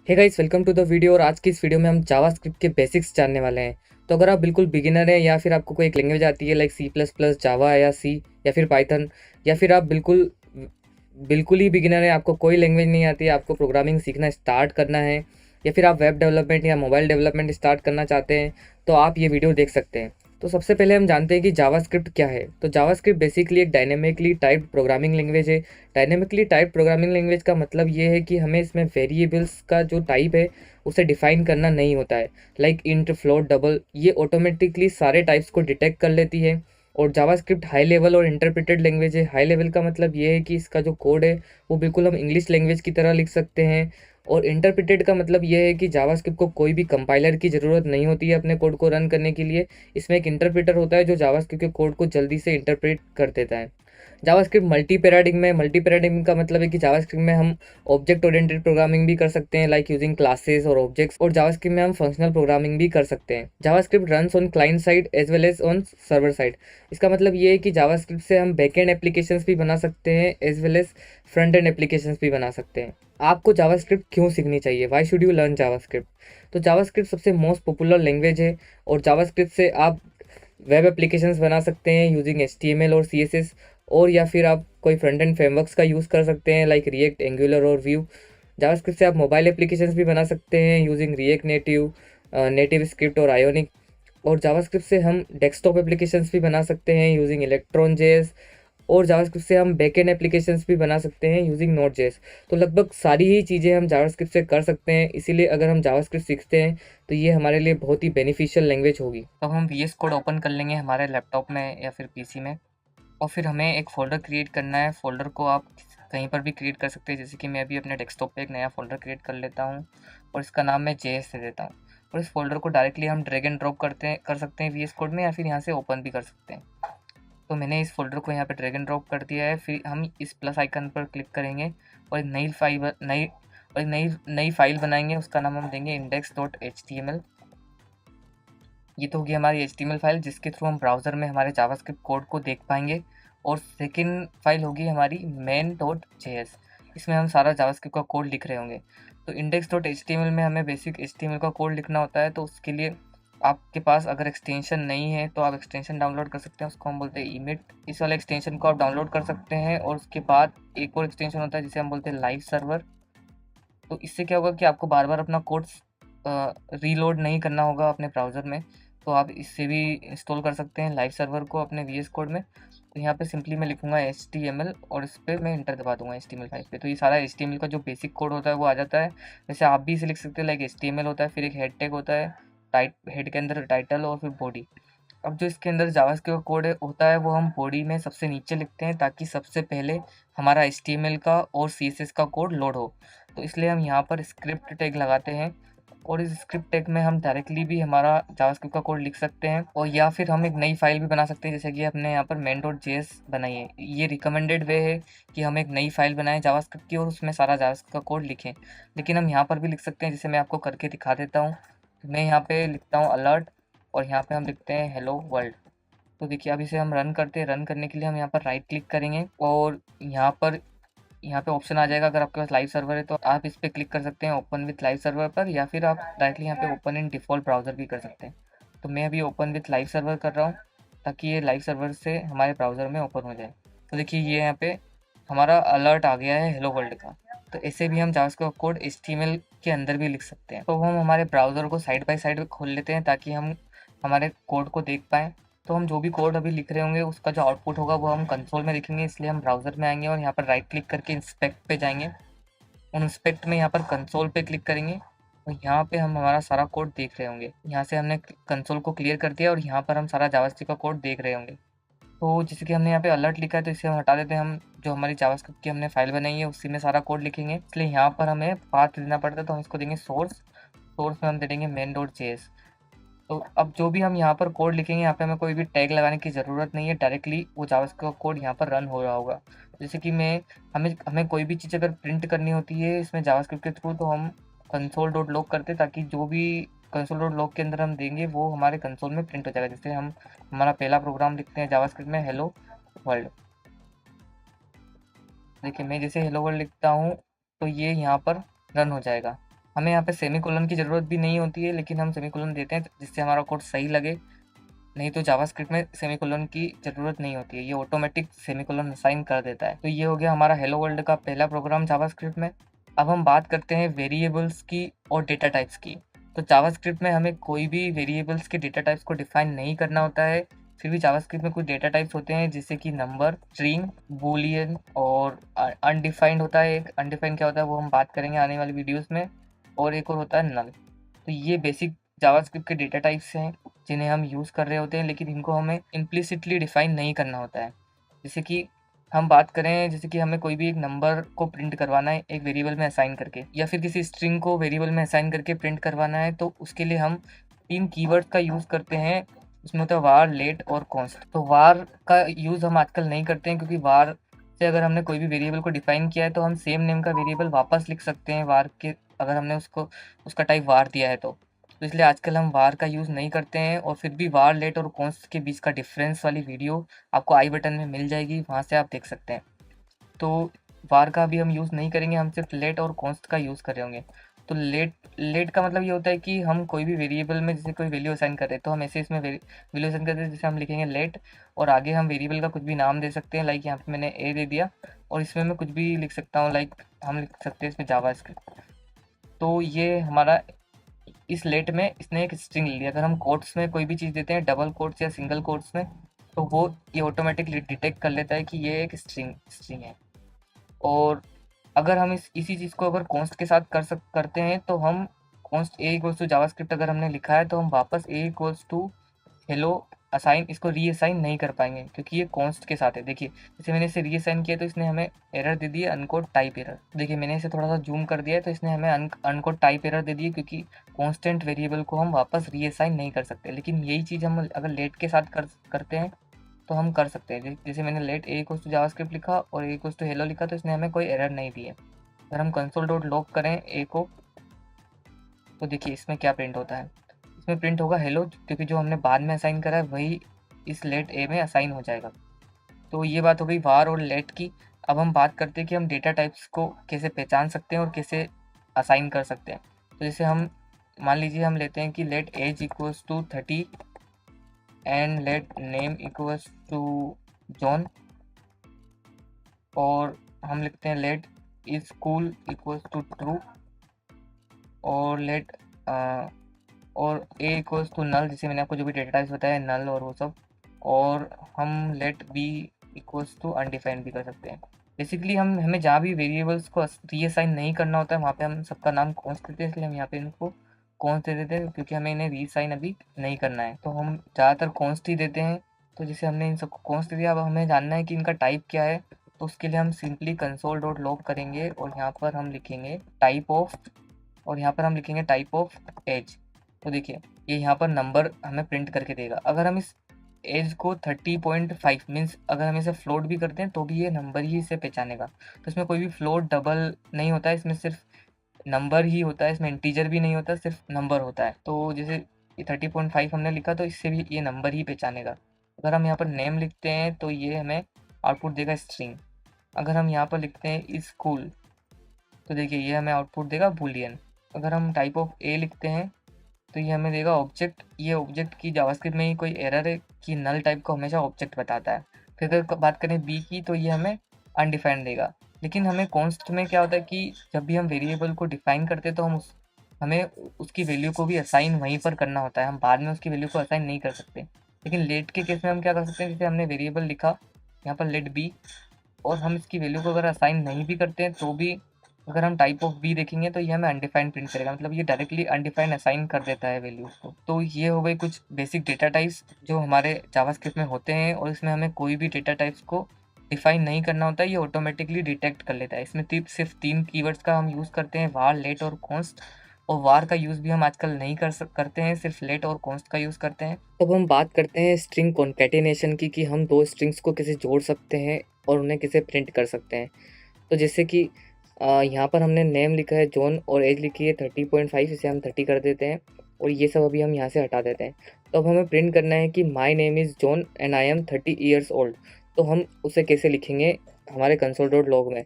Hey guys, welcome to the video. और आज की इस वीडियो में हम जावास्क्रिप्ट के बेसिक्स जानने वाले हैं। तो अगर आप बिल्कुल बिगिनर हैं या फिर आपको कोई एक लैंग्वेज आती है लाइक सी प्लस प्लस, जावा या सी या फिर पाइथन, या फिर आप बिल्कुल बिल्कुल ही बिगिनर हैं, आपको कोई लैंग्वेज नहीं आती है, आपको प्रोग्रामिंग सीखना स्टार्ट करना है, या फिर आप वेब डेवलपमेंट या मोबाइल डेवलपमेंट स्टार्ट करना चाहते हैं, तो आप ये वीडियो देख सकते हैं। तो सबसे पहले हम जानते हैं कि जावास्क्रिप्ट क्या है। तो जावास्क्रिप्ट बेसिकली एक डायनेमिकली टाइप्ड प्रोग्रामिंग लैंग्वेज है। डायनेमिकली टाइप्ड प्रोग्रामिंग लैंग्वेज का मतलब ये है कि हमें इसमें वेरिएबल्स का जो टाइप है उसे डिफाइन करना नहीं होता है, लाइक इंट, फ्लोट, डबल। ये ऑटोमेटिकली सारे टाइप्स को डिटेक्ट कर लेती है। और जावास्क्रिप्ट हाई लेवल और इंटरप्रेटेड लैंग्वेज है। हाई लेवल का मतलब ये है कि इसका जो कोड है वो बिल्कुल हम इंग्लिश लैंग्वेज की तरह लिख सकते हैं। और इंटरप्रेटेड का मतलब ये है कि जावास्क्रिप्ट को कोई भी कंपाइलर की ज़रूरत नहीं होती है अपने कोड को रन करने के लिए। इसमें एक इंटरप्रेटर होता है जो जावास्क्रिप्ट के कोड को जल्दी से इंटरप्रेट कर देता है। जावास्क्रिप्ट मल्टी पैराडिग्म में, मल्टी पैराडिग्म का मतलब है कि जावास्क्रिप्ट में हम ऑब्जेक्ट ओरिएंटेड प्रोग्रामिंग भी कर सकते हैं लाइक यूजिंग क्लासेस और ऑब्जेक्ट्स, और जावास्क्रिप्ट में हम फंक्शनल प्रोग्रामिंग भी कर सकते हैं। JavaScript runs on client side as well as on server side. इसका मतलब ये है कि जावास्क्रिप्ट से हम बैकएंड एप्लीकेशंस भी बना सकते हैं as well as front end applications भी बना सकते हैं। आपको जावास्क्रिप्ट क्यों सीखनी चाहिए? Why should you learn JavaScript? तो जावास्क्रिप्ट सबसे मोस्ट पॉपुलर लैंग्वेज है, और जावास्क्रिप्ट से आप वेब एप्लीकेशंस बना सकते हैं यूजिंग HTML और CSS, और या फिर आप कोई फ्रंट एंड फ्रेमवर्क्स का यूज़ कर सकते हैं लाइक रिएक्ट, एंगुलर और व्यू। जावास्क्रिप्ट से आप मोबाइल एप्लीकेशंस भी बना सकते हैं using react native, native script और आयोनिक। और जावास्क्रिप्ट से हम डेस्कटॉप एप्लीकेशंस भी बना सकते हैं यूजिंग इलेक्ट्रॉन जेएस। और जावास्क्रिप्ट से हम बैकएंड एप्लीकेशंस भी बना सकते हैं यूजिंग नोड जेएस। तो लगभग सारी ही चीज़ें हम जावास्क्रिप्ट से कर सकते हैं। इसीलिए अगर हम जावास्क्रिप्ट सीखते हैं तो ये हमारे लिए बहुत ही बेनिफिशियल लैंग्वेज होगी। अब हम VS कोड ओपन कर लेंगे हमारे लैपटॉप में या फिर PC में, और फिर हमें एक फ़ोल्डर क्रिएट करना है। फ़ोल्डर को आप कहीं पर भी क्रिएट कर सकते हैं, जैसे कि मैं अभी अपने डेस्कटॉप पे एक नया फ़ोल्डर क्रिएट कर लेता हूँ और इसका नाम मैं JS दे देता हूँ। और इस फ़ोल्डर को डायरेक्टली हम ड्रैग एंड ड्रॉप कर सकते हैं VS कोड में, या फिर यहाँ से ओपन भी कर सकते हैं। तो मैंने इस फ़ोल्डर को यहाँ पे ड्रैग एंड ड्रॉप कर दिया है। फिर हम इस प्लस आइकन पर क्लिक करेंगे और एक नई फाइल बनाएंगे। उसका नाम हम देंगे index.html। ये तो होगी हमारी HTML फाइल, जिसके थ्रू हम ब्राउज़र में हमारे जावास्क्रिप्ट कोड को देख पाएंगे। और सेकंड फाइल होगी हमारी main.js। इसमें हम सारा जावास्क्रिप्ट का कोड लिख रहे होंगे। तो index.html में हमें बेसिक HTML का कोड लिखना होता है। तो उसके लिए आपके पास अगर एक्सटेंशन नहीं है तो आप एक्सटेंशन डाउनलोड कर सकते हैं, उसको हम बोलते हैं इमिट। इस वाले एक्सटेंशन को आप डाउनलोड कर सकते हैं। और उसके बाद एक और एक्सटेंशन होता है जिसे हम बोलते हैं लाइव सर्वर। तो इससे क्या होगा कि आपको बार बार अपना कोड रीलोड नहीं करना होगा अपने ब्राउज़र में। तो आप इससे भी इंस्टॉल कर सकते हैं लाइव सर्वर को अपने VS कोड में। तो यहाँ पे सिंपली मैं लिखूँगा HTML और इस पर मैं इंटर दबा दूंगा HTML5 पे। तो ये सारा HTML का जो बेसिक कोड होता है वो आ जाता है। वैसे आप भी इसे लिख सकते हैं लाइक HTML होता है, फिर एक हेड टैग होता है, हेड के अंदर टाइटल और फिर बॉडी। अब जो इसके अंदर जावास्क्रिप्ट का कोड होता है वो हम बॉडी में सबसे नीचे लिखते हैं, ताकि सबसे पहले हमारा HTML का और CSS का कोड लोड हो। तो इसलिए हम यहाँ पर स्क्रिप्ट टैग लगाते हैं, और इस स्क्रिप्ट टैग में हम डायरेक्टली भी हमारा जावास्क्रिप्ट का कोड लिख सकते हैं, और या फिर हम एक नई फाइल भी बना सकते हैं, जैसे कि हमने यहाँ पर main.js बनाई है। ये रिकमेंडेड वे है कि हम एक नई फाइल बनाएं जावास्क्रिप्ट की और उसमें सारा जावास्क्रिप्ट का कोड लिखें। लेकिन हम यहाँ पर भी लिख सकते हैं, जैसे मैं आपको करके दिखा देता हूँ। तो मैं यहाँ पे लिखता हूँ अलर्ट, और यहाँ पे हम लिखते हैं हेलो वर्ल्ड। तो देखिए अब इसे हम रन करते हैं। रन करने के लिए हम यहाँ पर राइट क्लिक करेंगे, और यहाँ पे ऑप्शन आ जाएगा। अगर आपके पास लाइव सर्वर है तो आप इस पर क्लिक कर सकते हैं ओपन विथ लाइव सर्वर पर, या फिर आप डायरेक्टली यहाँ पे ओपन इन डिफ़ॉल्ट ब्राउज़र भी कर सकते हैं। तो मैं अभी ओपन विथ लाइव सर्वर कर रहा हूँ, ताकि ये लाइव सर्वर से हमारे ब्राउज़र में ओपन हो जाए। तो देखिए ये यहाँ पे हमारा अलर्ट आ गया है हेलो वर्ल्ड का। तो ऐसे भी हम जावास्क्रिप्ट कोड HTML के अंदर भी लिख सकते हैं। तो हम हमारे ब्राउज़र को साइड बाय साइड खोल लेते हैं, ताकि हम हमारे कोड को देख पाएँ। तो हम जो भी कोड अभी लिख रहे होंगे उसका जो आउटपुट होगा वो हम कंसोल में लिखेंगे। इसलिए हम ब्राउज़र में आएंगे और यहाँ पर राइट क्लिक करके इंस्पेक्ट पे जाएंगे, और इंस्पेक्ट में यहाँ पर कंसोल पे क्लिक करेंगे, और यहाँ पे हम हमारा सारा कोड देख रहे होंगे। यहाँ से हमने कंसोल को क्लियर कर दिया और यहाँ पर हम सारा जावास्क्रिप्ट का कोड देख रहे होंगे। तो जैसे कि हमने यहाँ पे अलर्ट लिखा है तो इसे हम हटा देते हैं। हम जो हमारी जावास्क्रिप्ट की हमने फाइल बनाई है उसी में सारा कोड लिखेंगे। इसलिए यहाँ पर हमें पाथ देना पड़ता है, तो हम इसको देंगे सोर्स में हम दे देंगे main.js। तो अब जो भी हम यहाँ पर कोड लिखेंगे, यहाँ पे हमें कोई भी टैग लगाने की ज़रूरत नहीं है, डायरेक्टली वो जावास्क्रिप्ट का कोड यहाँ पर रन हो रहा होगा। जैसे कि मैं हमें हमें कोई भी चीज़ अगर प्रिंट करनी होती है इसमें जावास्क्रिप्ट के थ्रू, तो हम console.log करते, ताकि जो भी console.log के अंदर हम देंगे वो हमारे कंसोल में प्रिंट हो जाएगा। जैसे हम हमारा पहला प्रोग्राम लिखते हैं जावास्क्रिप्ट में हेलो वर्ल्ड। देखिए मैं जैसे हेलो वर्ल्ड लिखता हूँ तो ये यहाँ पर रन हो जाएगा हमें यहाँ पे सेमीकोलन की ज़रूरत भी नहीं होती है, लेकिन हम सेमीकोलन देते हैं जिससे हमारा कोड सही लगे, नहीं तो जावास्क्रिप्ट में सेमीकोलन की ज़रूरत नहीं होती है, ये ऑटोमेटिक सेमीकोलन असाइन कर देता है। तो ये हो गया हमारा हेलो वर्ल्ड का पहला प्रोग्राम जावास्क्रिप्ट में। अब हम बात करते हैं वेरिएबल्स की और डेटा टाइप्स की। तो जावास्क्रिप्ट में हमें कोई भी वेरिएबल्स के डेटा टाइप्स को डिफाइन नहीं करना होता है। फिर भी जावास्क्रिप्ट में कुछ डेटा टाइप्स होते हैं जैसे कि नंबर, स्ट्रिंग, बूलियन और अनडिफाइंड होता है। एक अनडिफाइंड क्या होता है वो हम बात करेंगे आने वाली वीडियोस में, और एक और होता है नल। तो ये बेसिक जावास्क्रिप्ट के डेटा टाइप्स हैं जिन्हें हम यूज़ कर रहे होते हैं, लेकिन इनको हमें इम्प्लिसिटली डिफाइन नहीं करना होता है। जैसे कि हम बात करें, जैसे कि हमें कोई भी एक नंबर को प्रिंट करवाना है एक वेरिएबल में असाइन करके, या फिर किसी स्ट्रिंग को वेरिएबल में असाइन करके प्रिंट करवाना है, तो उसके लिए हम 3 कीवर्ड्स का यूज़ करते हैं। उसमें होता है वार, लेट और कॉन्स्ट। तो वार का यूज़ हम आजकल नहीं करते हैं, क्योंकि वार से अगर हमने कोई भी वेरिएबल को डिफाइन किया है तो हम सेम नेम का वेरिएबल वापस लिख सकते हैं वार के, अगर हमने उसको उसका टाइप वार दिया है तो इसलिए आजकल हम वार का यूज़ नहीं करते हैं। और फिर भी वार, लेट और कॉन्स्ट के बीच का डिफरेंस वाली वीडियो आपको आई बटन में मिल जाएगी, वहाँ से आप देख सकते हैं। तो वार का भी हम यूज़ नहीं करेंगे, हम सिर्फ लेट और कॉन्स्ट का यूज़ कर रहे होंगे। तो लेट लेट का मतलब ये होता है कि हम कोई भी वेरिएबल में जैसे कोई वैल्यू असाइन कर रहे हैं, तो हम ऐसे इसमें वैल्यू असाइन करते हैं, जैसे हम लिखेंगे लेट और आगे हम वेरिएबल का कुछ भी नाम दे सकते हैं। लाइक यहाँ पे मैंने ए दे दिया और इसमें मैं कुछ भी लिख सकता हूँ, लाइक हम लिख सकते हैं इसमें जावास्क्रिप्ट। तो ये हमारा इस लेट में इसने एक स्ट्रिंग ले लिया। अगर हम कोट्स में कोई भी चीज़ देते हैं, डबल कोट्स या सिंगल कोट्स में, तो वो ये ऑटोमेटिकली डिटेक्ट कर लेता है कि ये एक स्ट्रिंग है। और अगर हम इसी चीज़ को अगर कॉन्स्ट के साथ करते हैं, तो हम const a equals to JavaScript अगर हमने लिखा है तो हम वापस a equals to hello assign इसको रीअसाइन नहीं कर पाएंगे, क्योंकि ये कॉन्स्ट के साथ है। देखिए जैसे मैंने इसे रीअसाइन किया तो इसने हमें एरर दे दी है, अनकोड टाइप एरर। देखिए मैंने इसे थोड़ा सा जूम कर दिया है तो इसने हमें अनकोड टाइप एरर दे दी है, क्योंकि कॉन्स्टेंट वेरिएबल को हम वापस रीअसाइन नहीं कर सकते। लेकिन यही चीज़ हम अगर लेट के साथ करते हैं तो हम कर सकते हैं। जैसे मैंने let a equals to JavaScript लिखा और ए इक्वल्स टू हेलो लिखा, तो इसने हमें कोई एरर नहीं दी है। अगर हम कंसोल डॉट लॉग करें ए को, तो देखिए इसमें क्या प्रिंट होता है। इसमें प्रिंट होगा हेलो, क्योंकि जो हमने बाद में असाइन करा है वही इस लेट ए में असाइन हो जाएगा। तो ये बात हो गई वार और लेट की। अब हम बात करते हैं कि हम डेटा टाइप्स को कैसे पहचान सकते हैं और कैसे असाइन कर सकते हैं। तो जैसे हम मान लीजिए हम लेते हैं कि let age equals to 30 and let name equals to John, और हम लिखते हैं let is school equals to true, और लेट और ए इक्वल्स टू नल, जैसे मैंने आपको जो भी डेटा टाइप्स बताया नल और वो सब, और हम let b equals to undefined भी कर सकते हैं। बेसिकली हमें जहाँ भी वेरिएबल्स को रीअसाइन नहीं करना होता है वहाँ पे हम सबका नाम कॉन्स्ट देते हैं, इसलिए हम यहाँ पे इनको कॉन्स्ट दे देते हैं, क्योंकि हमें इन्हें रीअसाइन अभी नहीं करना है। तो हम ज़्यादातर कॉन्स्ट ही देते हैं। तो जैसे हमने इन सबको कॉन्स्ट दे दिया, अब हमें जानना है कि इनका टाइप क्या है। तो उसके लिए हम सिंपली कंसोल डॉट लॉग करेंगे और यहाँ पर हम लिखेंगे टाइप ऑफ, और यहाँ पर हम लिखेंगे टाइप ऑफ एज। तो देखिए ये यहाँ पर नंबर हमें प्रिंट करके देगा। अगर हम इस एज को 30.5 मीन्स अगर हम इसे फ्लोट भी करते हैं तो भी ये नंबर ही इसे पहचानेगा। तो इसमें कोई भी फ्लोट डबल नहीं होता है, इसमें सिर्फ नंबर ही होता है, इसमें इंटीजर भी नहीं होता, सिर्फ नंबर होता है। तो जैसे ये 30.5 हमने लिखा तो इससे भी ये नंबर ही पहचानेगा। अगर हम यहाँ पर नेम लिखते हैं तो ये हमें आउटपुट देगा स्ट्रिंग। अगर हम यहाँ पर लिखते हैं इज स्कूल, तो देखिए ये हमें आउटपुट देगा बूलियन। अगर हम टाइप ऑफ ए लिखते हैं तो ये हमें देगा ऑब्जेक्ट। ये ऑब्जेक्ट की जावास्क्रिप्ट में ही कोई एरर है कि नल टाइप को हमेशा ऑब्जेक्ट बताता है। फिर अगर बात करें बी की, तो ये हमें अनडिफाइंड देगा। लेकिन हमें कॉन्स्ट में क्या होता है कि जब भी हम वेरिएबल को डिफाइन करते हैं तो हमें उसकी वैल्यू को भी असाइन वहीं पर करना होता है, हम बाद में उसकी वैल्यू को असाइन नहीं कर सकते। लेकिन लेट के केस में हम क्या कर सकते हैं, जैसे हमने वेरिएबल लिखा यहाँ पर लेट बी, और हम इसकी वैल्यू को अगर असाइन नहीं भी करते हैं तो भी अगर हम टाइप ऑफ बी देखेंगे तो ये हमें अनडिफाइंड प्रिंट करेगा, मतलब ये डायरेक्टली अनडिफाइंड असाइन कर देता है वैल्यूज को। तो ये हो गई कुछ बेसिक डेटा टाइप्स जो हमारे जावास्क्रिप्ट में होते हैं, और इसमें हमें कोई भी डेटा टाइप्स को डिफाइन नहीं करना होता है, ये ऑटोमेटिकली डिटेक्ट कर लेता है। इसमें सिर्फ 3 कीवर्ड्स का हम यूज़ करते हैं, वार, लेट और कॉन्स्ट। और वार का यूज़ भी हम आजकल नहीं करते हैं, सिर्फ लेट और कॉन्स्ट का यूज़ करते हैं। अब हम बात करते हैं स्ट्रिंग कॉन्कैटिनेशन की, कि हम दो स्ट्रिंग्स को कैसे जोड़ सकते हैं और उन्हें कैसे प्रिंट कर सकते हैं। तो जैसे कि यहाँ पर हमने नेम लिखा है जॉन और एज लिखी है 30.5, इसे हम 30 कर देते हैं और ये सब अभी हम यहाँ से हटा देते हैं। तो अब हमें प्रिंट करना है कि my name is John and I am 30 years old. तो हम उसे कैसे लिखेंगे हमारे कंसोल डॉट लॉग में।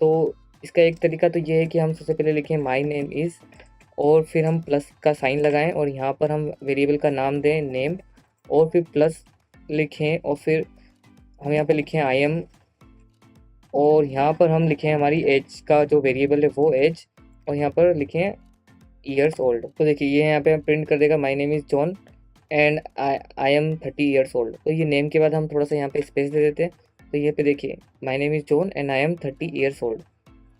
तो इसका एक तरीका तो ये है कि हम सबसे पहले लिखें माई नेम इज़ और फिर हम प्लस का साइन लगाएं और यहाँ पर हम वेरिएबल का नाम दें नेम, और फिर प्लस लिखें और फिर हम यहाँ पे लिखें आई एम, और यहाँ पर हम लिखें हमारी एज का जो वेरिएबल है वो एज, और यहाँ पर लिखें ईयर्स ओल्ड। तो देखिए ये यहाँ पे हम प्रिंट कर देगा my name is John and I am 30 years old. तो ये नेम के बाद हम थोड़ा सा यहाँ पे स्पेस दे देते हैं। तो ये पे देखिए my name is John and I am 30 years old.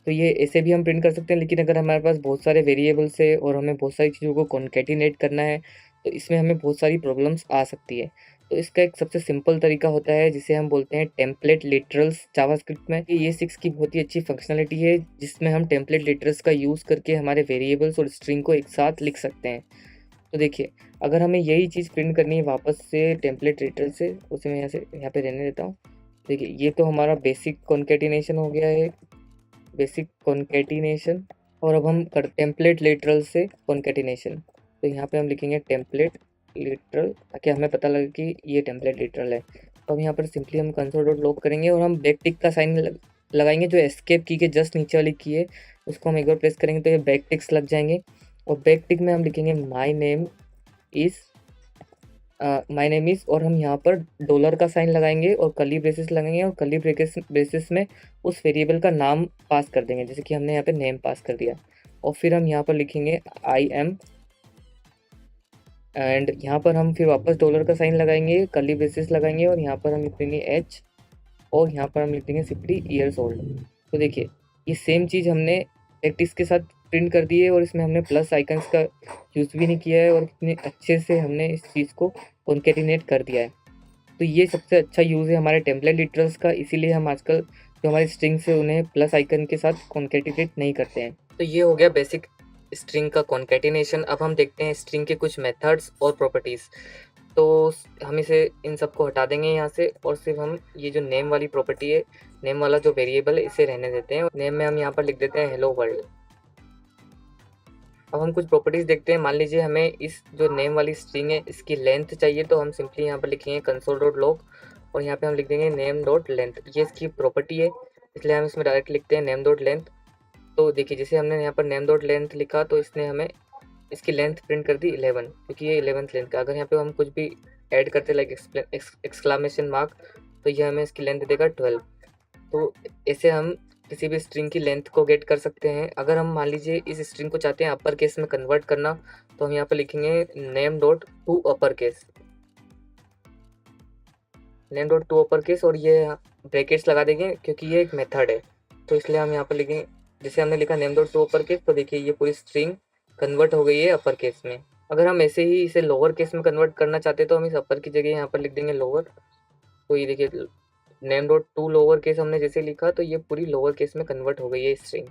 तो ये ऐसे भी हम प्रिंट कर सकते हैं, लेकिन अगर हमारे पास बहुत सारे वेरिएबल्स है और हमें बहुत सारी चीज़ों को कॉन्केटिनेट करना है तो इसमें हमें बहुत सारी प्रॉब्लम्स आ सकती है। तो इसका एक सबसे सिंपल तरीका होता है जिसे हम बोलते हैं टेम्पलेट लिटरल्स जावास्क्रिप्ट में। ये 6 की बहुत ही अच्छी फंक्शनलिटी है जिसमें हम टेम्पलेट लिटरल्स का यूज़ करके हमारे वेरिएबल्स और स्ट्रिंग को एक साथ लिख सकते हैं। तो देखिए अगर हमें यही चीज़ प्रिंट करनी है वापस से टेम्पलेट लिटरल से, उसे मैं यहाँ पे रहने देता हूँ। देखिए ये तो हमारा बेसिक कॉन्केटिनेशन हो गया है, बेसिक कॉन्केटिनेशन। और अब हम कर टेम्पलेट लिटरल से कॉन्केटिनेशन। तो यहाँ पे हम लिखेंगे टेम्पलेट लिटरल ताकि हमें पता लगे कि ये टेम्पलेट लिटरल है। तो अब यहाँ पर सिंपली हम कंसोल डॉट लॉग करेंगे और हम बैक टिक का साइन लगाएंगे जो एस्केप की के जस्ट नीचे वाली की है, उसको हम एक बार प्रेस करेंगे तो ये बैक टिक्स लग जाएंगे। और बैक टिक में हम लिखेंगे माई नेम इज़ और हम यहाँ पर डॉलर का साइन लगाएंगे और कर्ली ब्रेसेस लगाएंगे और कर्ली ब्रेसेस में उस वेरिएबल का नाम पास कर देंगे, जैसे कि हमने यहाँ पे नेम पास कर दिया। और फिर हम यहाँ पर लिखेंगे आई एम, एंड यहाँ पर हम फिर वापस डॉलर का साइन लगाएंगे, कर्ली ब्रेसेस लगाएंगे और यहाँ पर हम लिख देंगे एच, और यहाँ पर हम लिख देंगे 50 ईयर्स ओल्ड। तो देखिए ये सेम चीज़ हमने प्रैक्टिस के साथ प्रिंट कर दी है और इसमें हमने प्लस आइकन्स का यूज़ भी नहीं किया है और कितने अच्छे से हमने इस चीज़ को कॉन्केटिनेट कर दिया है। तो ये सबसे अच्छा यूज़ है हमारे टेम्पलेट लिटरल्स का, इसीलिए हम आजकल जो हमारी स्ट्रिंग्स है उन्हें प्लस आइकन के साथ कॉन्केटिनेट नहीं करते हैं। तो ये हो गया बेसिक स्ट्रिंग का कॉन्केटिनेशन। अब हम देखते हैं स्ट्रिंग के कुछ मेथड्स और प्रॉपर्टीज़। तो हम इसे इन सबको हटा देंगे यहाँ से और सिर्फ हम ये जो नेम वाली प्रॉपर्टी है, नेम वाला जो वेरिएबल है इसे रहने देते हैं। नेम में हम यहाँ पर लिख देते हैं हेलो वर्ल्ड। अब हम कुछ प्रॉपर्टीज़ देखते हैं। मान लीजिए हमें इस जो नेम वाली स्ट्रिंग है इसकी लेंथ चाहिए, तो हम सिंपली यहाँ पर लिखेंगे कंसोल डॉट लॉग और यहाँ पे हम लिख देंगे नेम डॉट लेंथ। ये इसकी प्रॉपर्टी है इसलिए हम इसमें डायरेक्ट लिखते हैं नेम डॉट लेंथ। तो देखिए जैसे हमने यहाँ पर नेम डॉट लेंथ लिखा तो इसने हमें इसकी लेंथ प्रिंट कर दी 11, क्योंकि ये 11th लेंथ का। अगर यहाँ पे हम कुछ भी ऐड करते लाइक एक्सक्लामेशन मार्क तो ये हमें इसकी लेंथ देगा 12। तो ऐसे हम किसी भी स्ट्रिंग की लेंथ को गेट कर सकते हैं। अगर हम मान लीजिए इस स्ट्रिंग को चाहते हैं अपर केस में कन्वर्ट करना तो हम यहाँ पर लिखेंगे name dot to upper case, name dot to upper case, और ये ब्रैकेट्स लगा देंगे क्योंकि ये एक मेथड है। तो इसलिए हम यहाँ पर लिखेंगे, जैसे हमने लिखा name dot to upper case, तो देखिए ये पूरी स्ट्रिंग कन्वर्ट हो गई है अपर केस में। अगर हम ऐसे ही इसे लोअर केस में कन्वर्ट करना चाहते हैं तो हम इस अपर की जगह यहाँ पर लिख देंगे लोअर। तो ये देखिए name dot to lower case हमने जैसे लिखा तो ये पूरी लोअर केस में कन्वर्ट हो गई है स्ट्रिंग।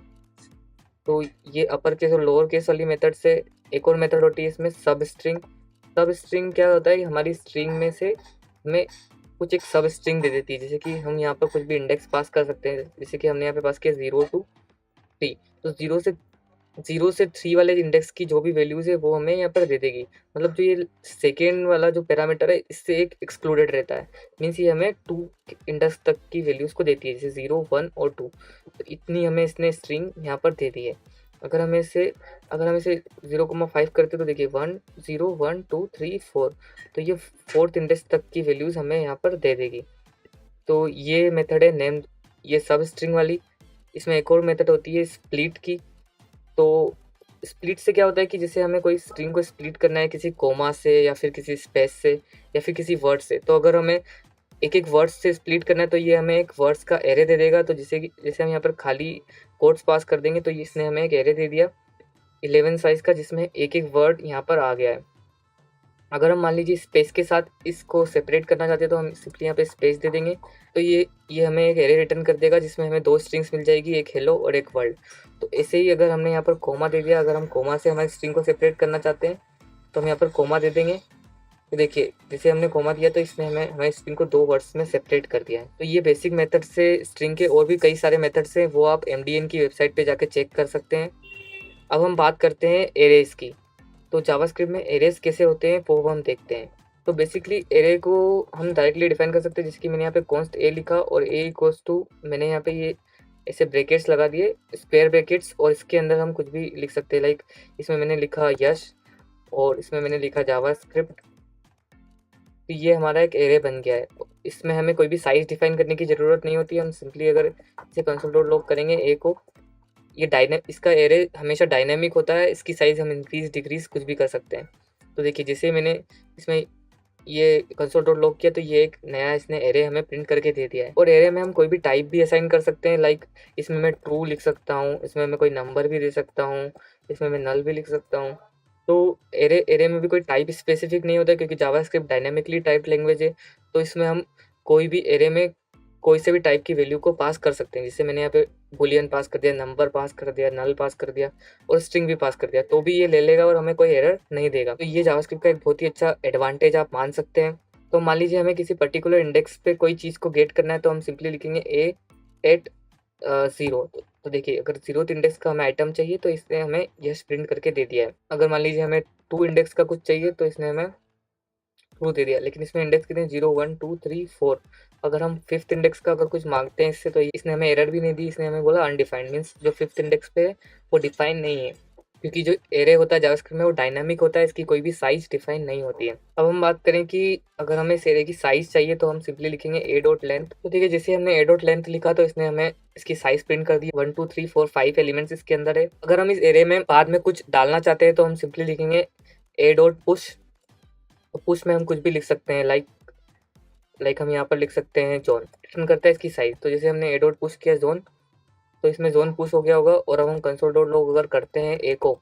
तो ये अपर केस और लोअर केस वाली मेथड से एक और मेथड होती है इसमें सब स्ट्रिंग। सब स्ट्रिंग क्या होता है कि हमारी स्ट्रिंग में से हमें कुछ एक सब स्ट्रिंग दे देती है, जैसे कि हम यहाँ पर कुछ भी इंडेक्स पास कर सकते हैं। जैसे कि हमने यहाँ पे पास किया 0 to 3, तो 0 से 3 वाले इंडेक्स की जो भी वैल्यूज़ है वो हमें यहाँ पर दे देगी। मतलब जो ये सेकेंड वाला जो पैरामीटर है इससे एक एक्सक्लूडेड रहता है, मीन्स ये हमें 2 इंडेक्स तक की वैल्यूज़ को देती है, जैसे 0, 1 और 2। तो इतनी हमें इसने स्ट्रिंग यहाँ पर दे दी है। अगर हम इसे 0,5 करते तो देखिए 1 0 1 2 3 4, तो ये 4th इंडेक्स तक की वैल्यूज़ हमें यहाँ पर दे देगी। तो ये मेथड है नेम, ये सब स्ट्रिंग वाली। इसमें एक और मेथड होती है स्प्लिट की। तो स्प्लिट से क्या होता है कि जैसे हमें कोई स्ट्रिंग को स्प्लिट करना है किसी कोमा से या फिर किसी स्पेस से या फिर किसी वर्ड से, तो अगर हमें एक एक वर्ड्स से स्प्लिट करना है तो ये हमें एक वर्ड्स का एरे दे देगा। तो जैसे हम यहाँ पर खाली कोड्स पास कर देंगे तो इसने हमें एक एरे दे दिया 11 साइज़ का, जिसमें एक एक वर्ड यहाँ पर आ गया है। अगर हम मान लीजिए स्पेस के साथ इसको सेपरेट करना चाहते हैं तो हम सिंपली यहाँ पे स्पेस दे देंगे, तो ये हमें एक एरे रिटर्न कर देगा जिसमें हमें 2 स्ट्रिंग्स मिल जाएगी, एक हेलो और एक वर्ल्ड। तो ऐसे ही अगर हमने यहाँ पर कोमा दे दिया, अगर हम कोमा से हमारी स्ट्रिंग को सेपरेट करना चाहते हैं तो हम यहाँ पर कोमा दे देंगे। तो देखिए जैसे हमने कोमा दिया तो इसने हमें स्ट्रिंग को 2 वर्ड्स में सेपरेट कर दिया है। तो ये बेसिक मेथड से स्ट्रिंग के और भी कई सारे मेथड्स हैं, वो आप MDN की वेबसाइट पे जाके चेक कर सकते हैं। अब हम बात करते हैं एरेज की। तो जावास्क्रिप्ट में एरेज कैसे होते हैं वो हम देखते हैं। तो बेसिकली एरे को हम डायरेक्टली डिफाइन कर सकते हैं, जैसे कि मैंने यहाँ पे कॉन्स्ट ए लिखा और ए इक्वल्स टू, मैंने यहाँ पे ये ऐसे ब्रैकेट्स लगा दिए, स्क्वायर ब्रैकेट्स, और इसके अंदर हम कुछ भी लिख सकते हैं। लाइक इसमें मैंने लिखा यश और इसमें मैंने लिखा जावास्क्रिप्ट। तो ये हमारा एक एरे बन गया है। इसमें हमें कोई भी साइज डिफाइन करने की ज़रूरत नहीं होती। हम सिंपली अगर इसे कंसोल डॉट लॉग करेंगे ए को, ये इसका एरे हमेशा डायनेमिक होता है, इसकी साइज़ हम इंक्रीज डिक्रीज कुछ भी कर सकते हैं। तो देखिए जैसे मैंने इसमें ये कंसोल डॉट लॉग किया तो ये एक नया इसने एरे हमें प्रिंट करके दे दिया है। और एरे में हम कोई भी टाइप भी असाइन कर सकते हैं। लाइक इसमें मैं ट्रू लिख सकता हूँ, इसमें मैं कोई नंबर भी दे सकता हूँ, इसमें मैं नल भी लिख सकता हूँ। तो एरे में भी कोई टाइप स्पेसिफिक नहीं होता, क्योंकि जावास्क्रिप्ट डायनेमिकली टाइप्ड लैंग्वेज है। तो इसमें हम कोई भी एरे में कोई से भी टाइप की वैल्यू को पास कर सकते हैं। जैसे मैंने यहाँ पे बुलियन पास कर दिया, नंबर पास कर दिया, नल पास कर दिया और स्ट्रिंग भी पास कर दिया, तो भी ये ले लेगा और हमें कोई एरर नहीं देगा। तो ये जावास्क्रिप्ट का एक बहुत ही अच्छा एडवांटेज आप मान सकते हैं। तो मान लीजिए हमें किसी पर्टिकुलर इंडेक्स पे कोई चीज़ को गेट करना है, तो हम सिंपली लिखेंगे ए एट 0। तो देखिए अगर 0th इंडेक्स का हमें आइटम चाहिए तो इसने हमें यह प्रिंट करके दे दिया है। अगर मान लीजिए हमें 2 इंडेक्स का कुछ चाहिए तो इसने हमें ट्रू दे दिया। लेकिन इसमें इंडेक्स कितने 0 1 2 3 4। अगर हम 5th इंडेक्स का अगर कुछ मांगते हैं इससे, तो इसने हमें एरर भी नहीं दी, इसने हमें बोला अनडिफाइंड, मीन्स जो 5th इंडेक्स पे है वो डिफाइन नहीं है। क्योंकि जो एरे होता है जावास्क्रिप्ट में वो डायनामिक होता है, इसकी कोई भी साइज डिफाइन नहीं होती है। अब हम बात करें कि अगर हमें इस एरे की साइज चाहिए तो हम सिंपली लिखेंगे ए डॉट लेंथ। तो देखिए जैसे हमने ए डॉट लेंथ लिखा तो इसने हमें इसकी साइज प्रिंट कर दी। 1 2 3 4 5 एलिमेंट्स इसके अंदर है। अगर हम इस एरे में बाद में कुछ डालना चाहते हैं तो हम सिंपली लिखेंगे ए डॉट पुश। तो पुश में हम कुछ भी लिख सकते हैं। लाइक हम यहाँ पर लिख सकते हैं जोन। रिटर्न करता है इसकी साइज। तो जैसे हमने ए डॉट पुश किया जोन, तो इसमें जोन पुश हो गया होगा। और अब हम कंसोल डॉट लॉग अगर करते हैं ए को,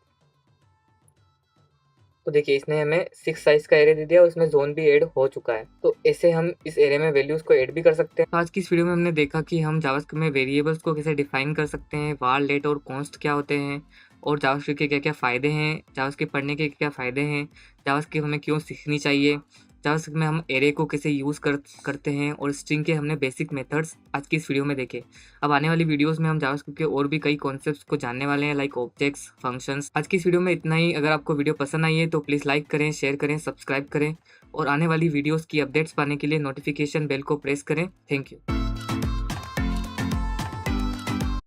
तो देखिए इसने हमें 6 साइज का एरे दे दिया और उसमें जोन भी ऐड हो चुका है। तो ऐसे हम इस एरे में वैल्यूज को ऐड भी कर सकते हैं। तो आज की इस वीडियो में हमने देखा कि हम जावास्क्रिप्ट में वेरिएबल्स को कैसे डिफाइन कर सकते हैं, वार, लेट और कॉन्स्ट क्या होते हैं, और जावास्क्रिप्ट के क्या क्या फ़ायदे हैं, जावास्क्रिप्ट पढ़ने के क्या फ़ायदे हैं, जावास्क्रिप्ट हमें क्यों सीखनी चाहिए, जावास्क्रिप्ट में हम एरे को कैसे यूज़ करते हैं, और स्ट्रिंग के हमने बेसिक मेथड्स आज की इस वीडियो में देखे। अब आने वाली वीडियोस में हम जावास्क्रिप्ट के और भी कई कॉन्सेप्ट्स को जानने वाले हैं, लाइक ऑब्जेक्ट्स, फंक्शंस। आज की इस वीडियो में इतना ही। अगर आपको वीडियो पसंद आई है तो प्लीज़ लाइक करें, शेयर करें, सब्सक्राइब करें, और आने वाली वीडियोस की अपडेट्स पाने के लिए नोटिफिकेशन बेल को प्रेस करें। Thank you.